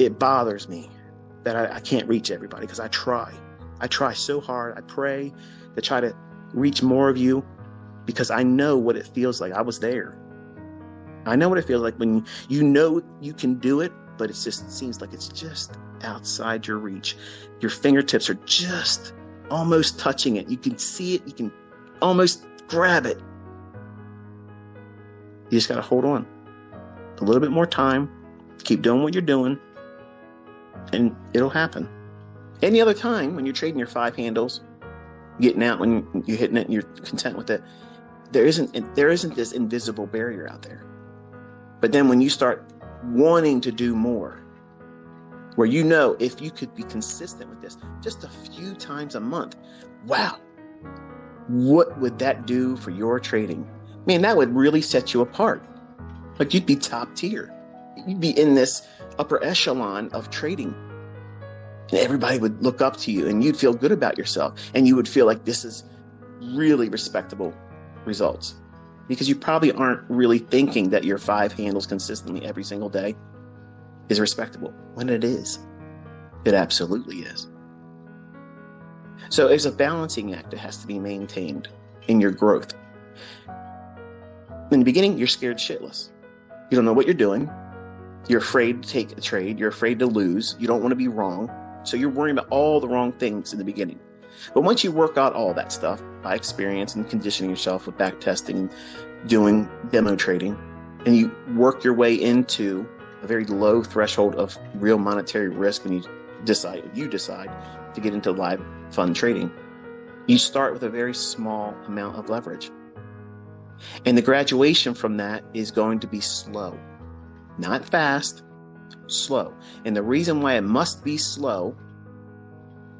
it bothers me that I can't reach everybody, because I try so hard. I pray to try to reach more of you, because I know what it feels like. I was there. I know what it feels like when you know you can do it, but it seems like it's just outside your reach. Your fingertips are just almost touching it. You can see it. You can almost grab it. You just got to hold on a little bit more time. Keep doing what you're doing, and it'll happen. Any other time when you're trading your 5 handles, getting out when you're hitting it and you're content with it, there isn't this invisible barrier out there. But then when you start wanting to do more, where you know if you could be consistent with this just a few times a month, wow, what would that do for your trading? Man, that would really set you apart. Like, you'd be top tier. You'd be in this upper echelon of trading. And everybody would look up to you, and you'd feel good about yourself. And you would feel like this is really respectable results, because you probably aren't really thinking that your 5 handles consistently every single day is respectable, when it is. It absolutely is. So there's a balancing act that has to be maintained in your growth. In the beginning, you're scared shitless. You don't know what you're doing. You're afraid to take a trade. You're afraid to lose. You don't want to be wrong. So you're worrying about all the wrong things in the beginning. But once you work out all that stuff by experience and conditioning yourself with back testing, doing demo trading, and you work your way into a very low threshold of real monetary risk when you decide to get into live fund trading, you start with a very small amount of leverage. And the graduation from that is going to be slow, not fast, slow. And the reason why it must be slow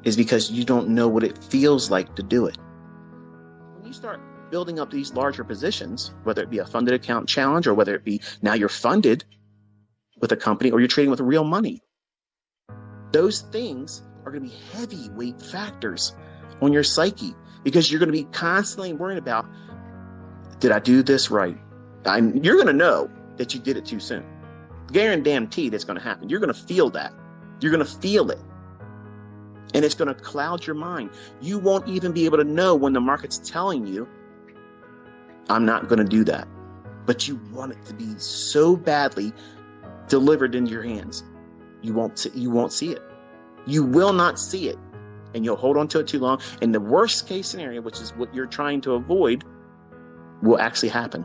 is because you don't know what it feels like to do it. When you start building up these larger positions, whether it be a funded account challenge, or whether it be now you're funded with a company, or you're trading with real money, those things are going to be heavyweight factors on your psyche, because you're going to be constantly worrying about, did I do this right? You're going to know that you did it too soon. Guarantee that's going to happen. You're going to feel that. You're going to feel it. And it's going to cloud your mind. You won't even be able to know when the market's telling you, I'm not going to do that. But you want it to be so badly delivered into your hands. You won't see it. You will not see it. And you'll hold on to it too long. And the worst case scenario, which is what you're trying to avoid, will actually happen.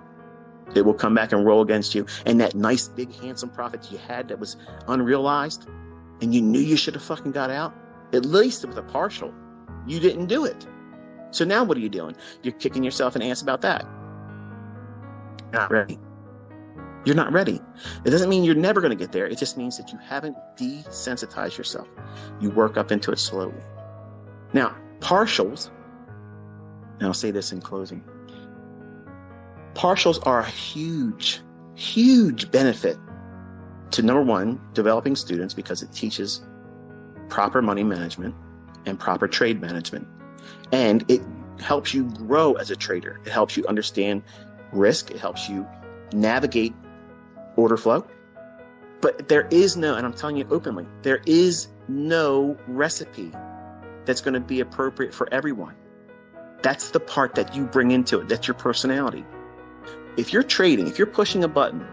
It will come back and roll against you. And that nice, big, handsome profit you had that was unrealized, and you knew you should have fucking got out, at least with a partial, you didn't do it. So now what are you doing? You're kicking yourself in the ass about that. Not ready. You're not ready. It doesn't mean you're never going to get there. It just means that you haven't desensitized yourself. You work up into it slowly. Now, partials, and I'll say this in closing, partials are a huge, huge benefit to, number one, developing students, because it teaches proper money management and proper trade management. And it helps you grow as a trader. It helps you understand risk. It helps you navigate order flow. But there is no, and I'm telling you openly, there is no recipe that's going to be appropriate for everyone. That's the part that you bring into it. That's your personality. If you're trading, if you're pushing a button,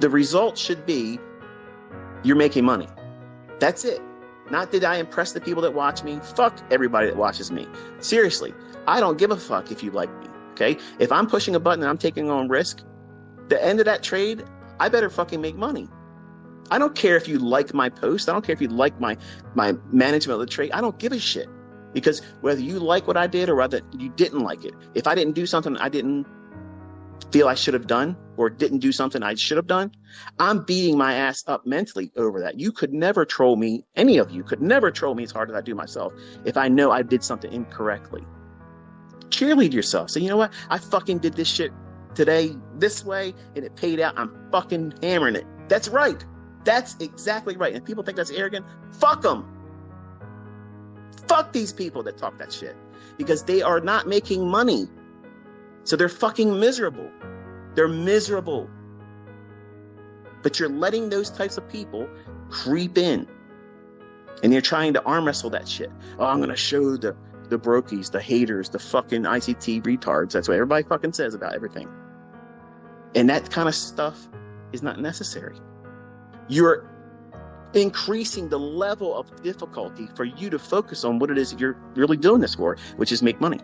the result should be you're making money. That's it. Not did I impress the people that watch me. Fuck everybody that watches me. Seriously, I don't give a fuck if you like me. Okay? If I'm pushing a button and I'm taking on risk, the end of that trade, I better fucking make money. I don't care if you like my post. I don't care if you like my management of the trade. I don't give a shit. Because whether you like what I did or whether you didn't like it, if I didn't do something I didn't feel I should have done, or didn't do something I should have done, I'm beating my ass up mentally over that. You could never troll me. Any of you could never troll me as hard as I do myself if I know I did something incorrectly. Cheerlead yourself. Say, you know what? I fucking did this shit today this way and it paid out. I'm fucking hammering it. That's right. That's exactly right. And people think that's arrogant. Fuck them. Fuck these people that talk that shit, because they are not making money. So they're fucking miserable. They're miserable. But you're letting those types of people creep in. And you're trying to arm wrestle that shit. Oh, I'm going to show the brokies, the haters, the fucking ICT retards. That's what everybody fucking says about everything. And that kind of stuff is not necessary. You're increasing the level of difficulty for you to focus on what it is that you're really doing this for, which is make money.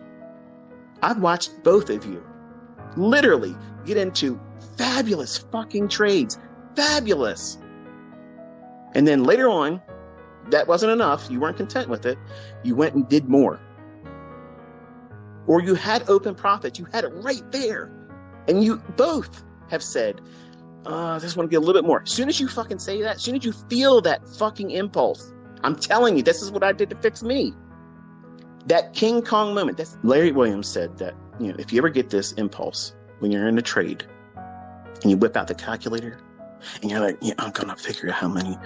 I've watched both of you literally get into fabulous fucking trades. Fabulous. And then later on, that wasn't enough. You weren't content with it. You went and did more. Or you had open profits. You had it right there. And you both have said, I just want to get a little bit more. As soon as you fucking say that, as soon as you feel that fucking impulse, I'm telling you, this is what I did to fix me. That King Kong moment. That's Larry Williams said that, if you ever get this impulse when you're in a trade and you whip out the calculator and you're like, I'm going to figure out how many,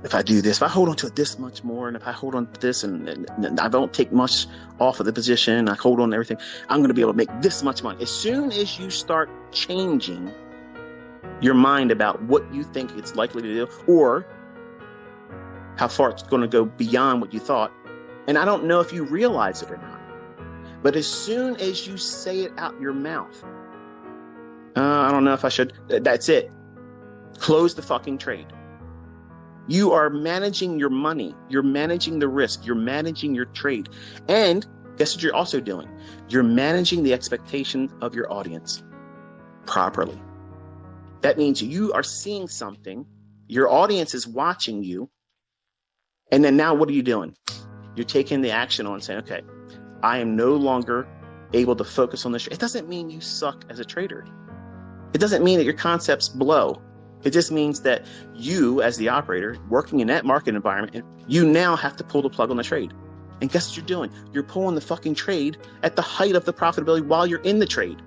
if I do this, if I hold on to it this much more, and if I hold on to this and I don't take much off of the position, I hold on to everything, I'm going to be able to make this much money. As soon as you start changing your mind about what you think it's likely to do or how far it's going to go beyond what you thought, and I don't know if you realize it or not, but as soon as you say it out your mouth, I don't know if I should, that's it. Close the fucking trade. You are managing your money. You're managing the risk. You're managing your trade. And guess what you're also doing? You're managing the expectation of your audience properly. That means you are seeing something. Your audience is watching you. And then now what are you doing? You're taking the action on saying, okay, I am no longer able to focus on this. It doesn't mean you suck as a trader. It doesn't mean that your concepts blow. It just means that you, as the operator, working in that market environment, you now have to pull the plug on the trade. And guess what you're doing? You're pulling the fucking trade at the height of the profitability while you're in the trade.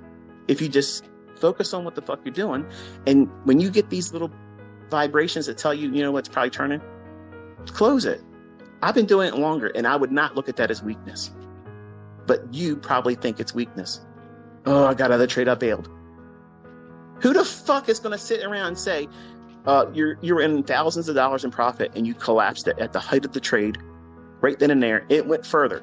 If you just focus on what the fuck you're doing, and when you get these little vibrations that tell you, what's probably turning, close it. I've been doing it longer, and I would not look at that as weakness. But you probably think it's weakness. Oh, I got out of the trade, I bailed. Who the fuck is going to sit around and say, you're in thousands of dollars in profit and you collapsed it at the height of the trade, right then and there, it went further,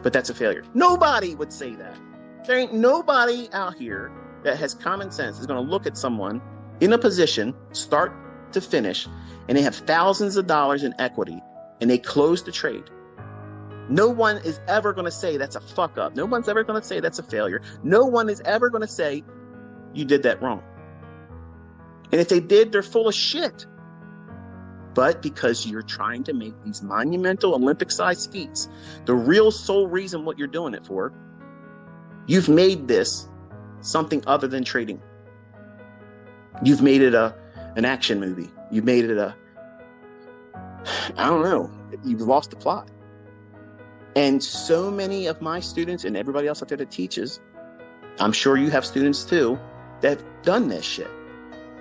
but that's a failure? Nobody would say that. There ain't nobody out here that has common sense is going to look at someone in a position, start to finish, and they have thousands of dollars in equity and they close the trade. No one is ever going to say that's a fuck up. No one's ever going to say that's a failure. No one is ever going to say you did that wrong. And if they did, they're full of shit. But because you're trying to make these monumental Olympic-sized feats, the real sole reason what you're doing it for, you've made this something other than trading. You've made it an action movie. You've made it I don't know. You've lost the plot. And so many of my students and everybody else out there that teaches, I'm sure you have students too, that have done this shit.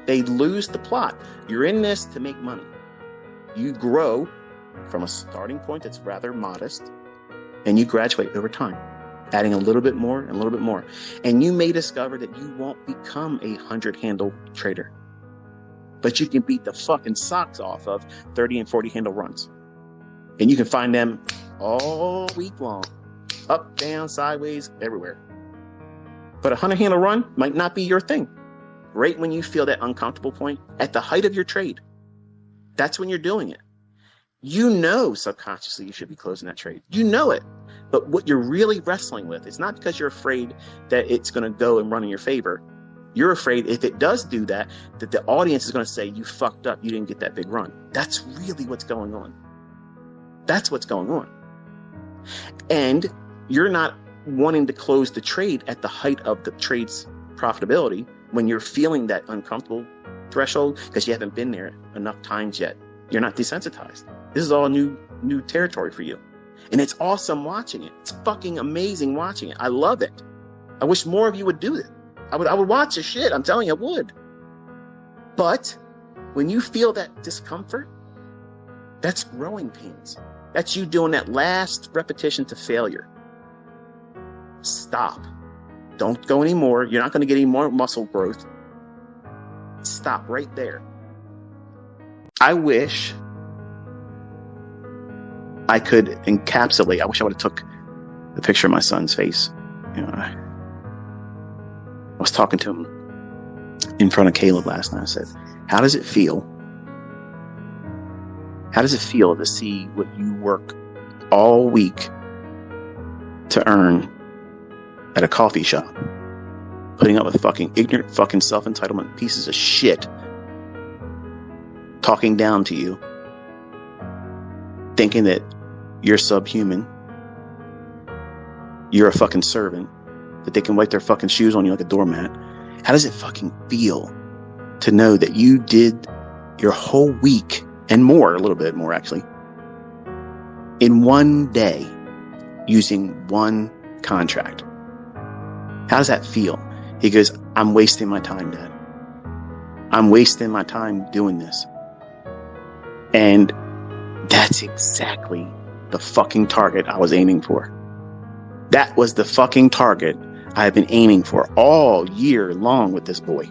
They lose the plot. You're in this to make money. You grow from a starting point that's rather modest, and you graduate over time, adding a little bit more and a little bit more. And you may discover that you won't become a 100-handle trader, but you can beat the fucking socks off of 30 and 40 handle runs. And you can find them all week long, up, down, sideways, everywhere. But a 100-handle run might not be your thing. Right when you feel that uncomfortable point, at the height of your trade, that's when you're doing it. You know subconsciously you should be closing that trade. You know it. But what you're really wrestling with is not because you're afraid that it's going to go and run in your favor. You're afraid if it does do that, that the audience is going to say, you fucked up, you didn't get that big run. That's really what's going on. That's what's going on. And you're not wanting to close the trade at the height of the trade's profitability when you're feeling that uncomfortable threshold because you haven't been there enough times yet. You're not desensitized. This is all new territory for you. And it's awesome watching it. It's fucking amazing watching it. I love it. I wish more of you would do it. I would watch the shit. I'm telling you, I would. But when you feel that discomfort, that's growing pains. That's you doing that last repetition to failure. Stop. Don't go anymore. You're not going to get any more muscle growth. Stop right there. I wish I could encapsulate. I wish I would have took the picture of my son's face. You know, I was talking to him in front of Caleb last night. I said, how does it feel? How does it feel to see what you work all week to earn at a coffee shop, putting up with fucking ignorant, fucking self-entitlement pieces of shit, talking down to you, thinking that you're subhuman, you're a fucking servant, that they can wipe their fucking shoes on you like a doormat? How does it fucking feel to know that you did your whole week and more, a little bit more actually, in one day using one contract? How does that feel? He goes, I'm wasting my time, Dad. I'm wasting my time doing this. And that's exactly the fucking target I was aiming for. That was the fucking target I have been aiming for all year long with this boy.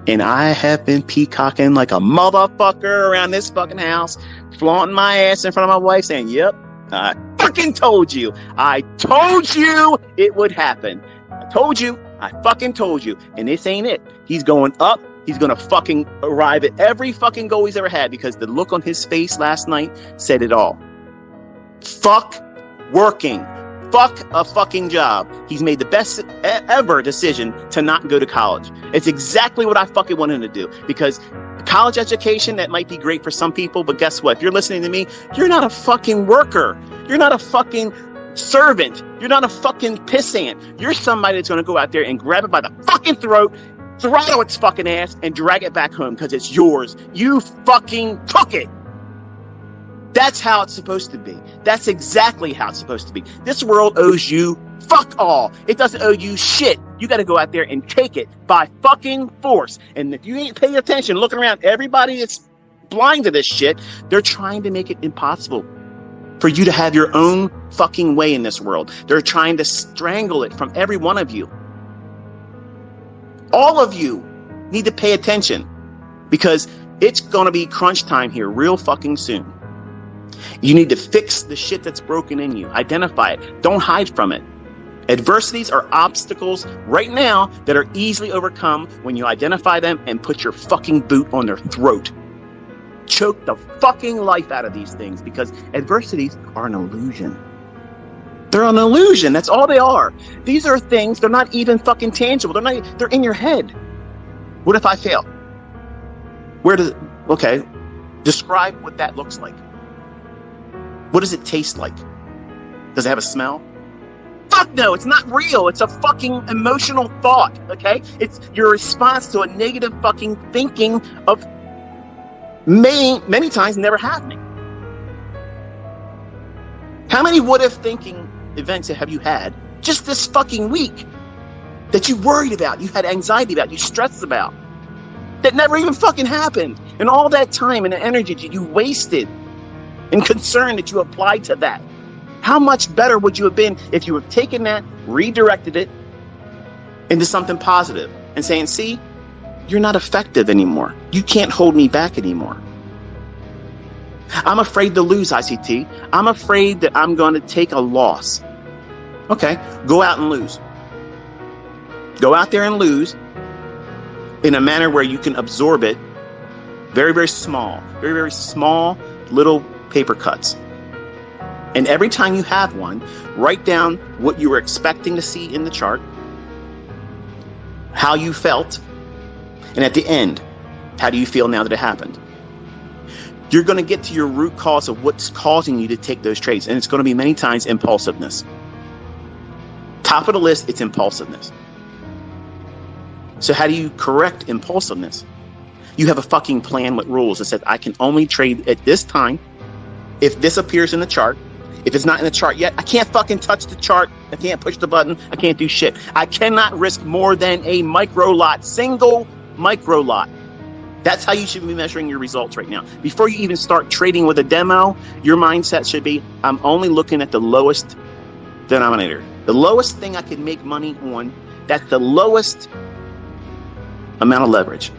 And I have been peacocking like a motherfucker around this fucking house, flaunting my ass in front of my wife, saying, yep, I fucking told you. I told you it would happen. I told you. I fucking told you. And this ain't it. He's going up. He's going to fucking arrive at every fucking goal he's ever had, because the look on his face last night said it all. Fuck working. Fuck a fucking job. He's made the best ever decision to not go to college. It's exactly what I fucking want him to do, because college education, that might be great for some people, but guess what? If you're listening to me, you're not a fucking worker. You're not a fucking servant. You're not a fucking pissant. You're somebody that's going to go out there and grab it by the fucking throat, throttle its fucking ass, and drag it back home because it's yours. You fucking took it. That's how it's supposed to be. That's exactly how it's supposed to be. This world owes you fuck all. It doesn't owe you shit. You got to go out there and take it by fucking force. And if you ain't paying attention, looking around, everybody that's blind to this shit, they're trying to make it impossible for you to have your own fucking way in this world. They're trying to strangle it from every one of you. All of you need to pay attention, because it's going to be crunch time here real fucking soon. You need to fix the shit that's broken in you. Identify it. Don't hide from it. Adversities are obstacles right now that are easily overcome when you identify them and put your fucking boot on their throat. Choke the fucking life out of these things, because adversities are an illusion. They're an illusion. That's all they are. These are things, they're not even fucking tangible. They're in your head. What if I fail? Okay, describe what that looks like. What does it taste like? Does it have a smell? Fuck no, it's not real. It's a fucking emotional thought, okay? It's your response to a negative fucking thinking of many times never happening. How many what-if thinking events have you had just this fucking week that you worried about, you had anxiety about, you stressed about, that never even fucking happened? And all that time and the energy that you wasted and concern that you applied to that. How much better would you have been if you had taken that, redirected it into something positive and saying, see, you're not effective anymore. You can't hold me back anymore. I'm afraid to lose, ICT. I'm afraid that I'm going to take a loss. Okay, go out and lose. Go out there and lose in a manner where you can absorb it. Very, very small little paper cuts. And every time you have one, write down what you were expecting to see in the chart, how you felt, and at the end, how do you feel now that it happened? You're going to get to your root cause of what's causing you to take those trades. And it's going to be many times impulsiveness. Top of the list, it's impulsiveness. So how do you correct impulsiveness? You have a fucking plan with rules that says, I can only trade at this time if this appears in the chart. If it's not in the chart yet, I can't fucking touch the chart. I can't push the button. I can't do shit. I cannot risk more than a micro lot, single micro lot. That's how you should be measuring your results right now. Before you even start trading with a demo, your mindset should be, I'm only looking at the lowest denominator. The lowest thing I can make money on, that's the lowest amount of leverage.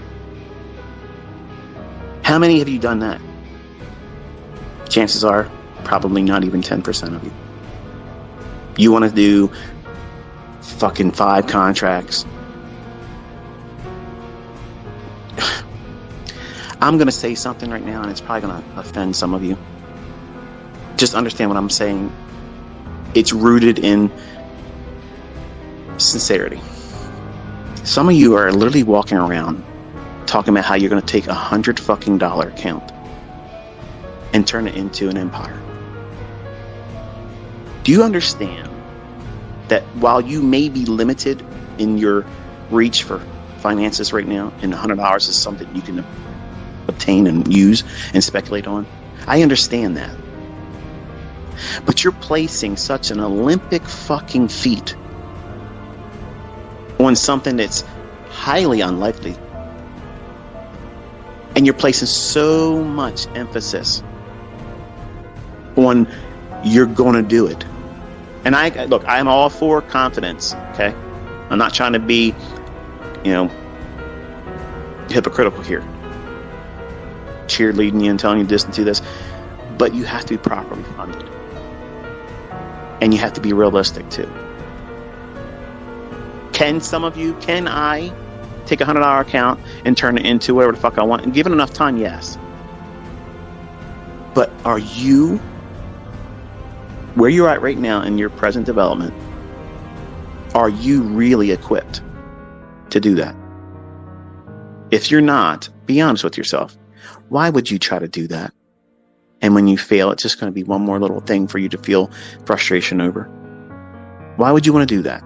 How many have you done that? Chances are probably not even 10% of you. You want to do fucking 5 contracts. I'm going to say something right now, and it's probably going to offend some of you. Just understand what I'm saying. It's rooted in sincerity. Some of you are literally walking around talking about how you're going to take $100 fucking account and turn it into an empire. Do you understand that while you may be limited in your reach for finances right now, and $100 is something you can obtain and use and speculate on? I understand that. But you're placing such an Olympic fucking feat on something that's highly unlikely. And you're placing so much emphasis on you're going to do it. And I'm all for confidence, okay? I'm not trying to be, hypocritical here. Cheerleading you and telling you this and do this. But you have to be properly funded. And you have to be realistic too. Can I take a $100 account and turn it into whatever the fuck I want? And given enough time, yes. But are you, where you're at right now in your present development, are you really equipped to do that? If you're not, be honest with yourself. Why would you try to do that? And when you fail, it's just going to be one more little thing for you to feel frustration over. Why would you want to do that?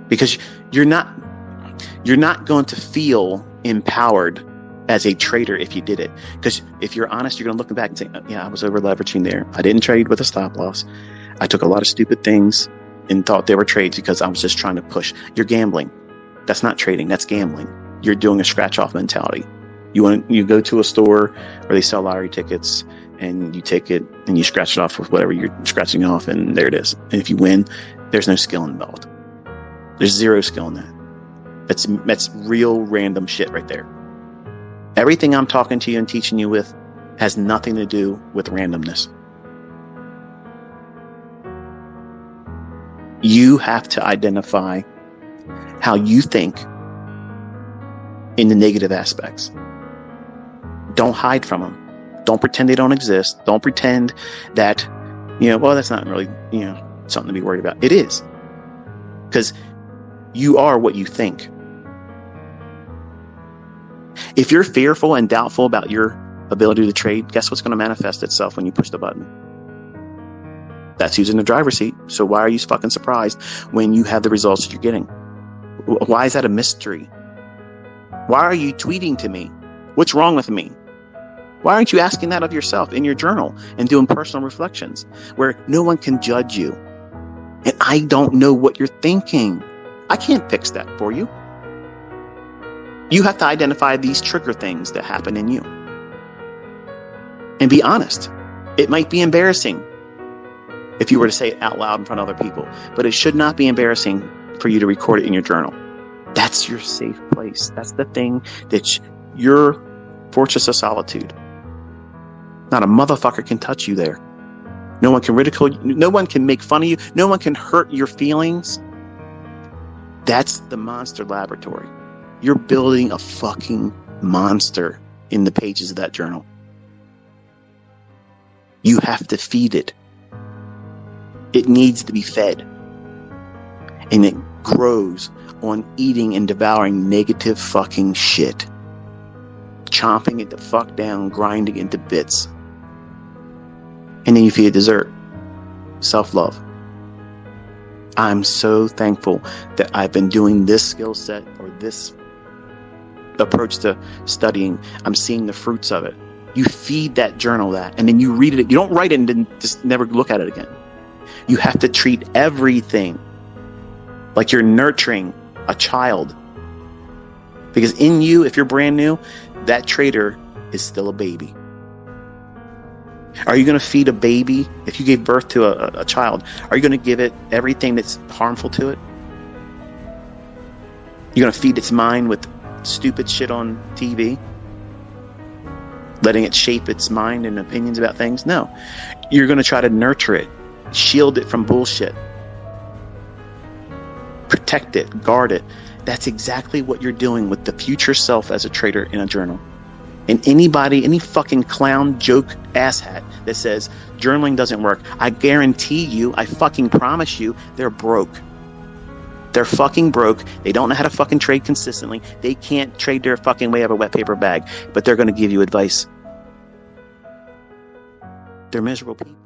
Because you're not going to feel empowered as a trader if you did it. Because if you're honest, you're going to look back and say, yeah, I was over leveraging there. I didn't trade with a stop loss. I took a lot of stupid things and thought they were trades because I was just trying to push. You're gambling. That's not trading. That's gambling. You're doing a scratch off mentality. You go to a store where they sell lottery tickets and you take it and you scratch it off with whatever you're scratching off, and there it is. And if you win, there's no skill involved. There's zero skill in that. That's real random shit right there. Everything I'm talking to you and teaching you with has nothing to do with randomness. You have to identify how you think in the negative aspects. Don't hide from them. Don't pretend they don't exist. Don't pretend that, that's not really, something to be worried about. It is. Because you are what you think. If you're fearful and doubtful about your ability to trade, guess what's going to manifest itself when you push the button? That's using the driver's seat. So why are you fucking surprised when you have the results that you're getting? Why is that a mystery? Why are you tweeting to me? What's wrong with me? Why aren't you asking that of yourself in your journal and doing personal reflections where no one can judge you? And I don't know what you're thinking. I can't fix that for you. You have to identify these trigger things that happen in you. And be honest. It might be embarrassing if you were to say it out loud in front of other people, but it should not be embarrassing for you to record it in your journal. That's your safe place. That's the thing that's your fortress of solitude. Not a motherfucker can touch you there. No one can ridicule you. No one can make fun of you. No one can hurt your feelings. That's the monster laboratory. You're building a fucking monster in the pages of that journal. You have to feed it. It needs to be fed. And it grows on eating and devouring negative fucking shit. Chomping it the fuck down, grinding it into bits. And then you feed it dessert. Self-love. I'm so thankful that I've been doing this skill set or this approach to studying. I'm seeing the fruits of it. You feed that journal that, and then you read it. You don't write it and then just never look at it again. You have to treat everything like you're nurturing a child. Because in you, if you're brand new, that trader is still a baby. Are you going to feed a baby? If you gave birth to a child, are you going to give it everything that's harmful to it? You're going to feed its mind with stupid shit on TV? letting it shape its mind and opinions about things. No, you're going to try to nurture it, shield it from bullshit, protect it, guard it. That's exactly what you're doing with the future self as a trader in a journal. And anybody, any fucking clown joke asshat that says journaling doesn't work, I guarantee you, I fucking promise you, they're broke. They're fucking broke. They don't know how to fucking trade consistently. They can't trade their fucking way out of a wet paper bag, but they're going to give you advice. They're miserable people.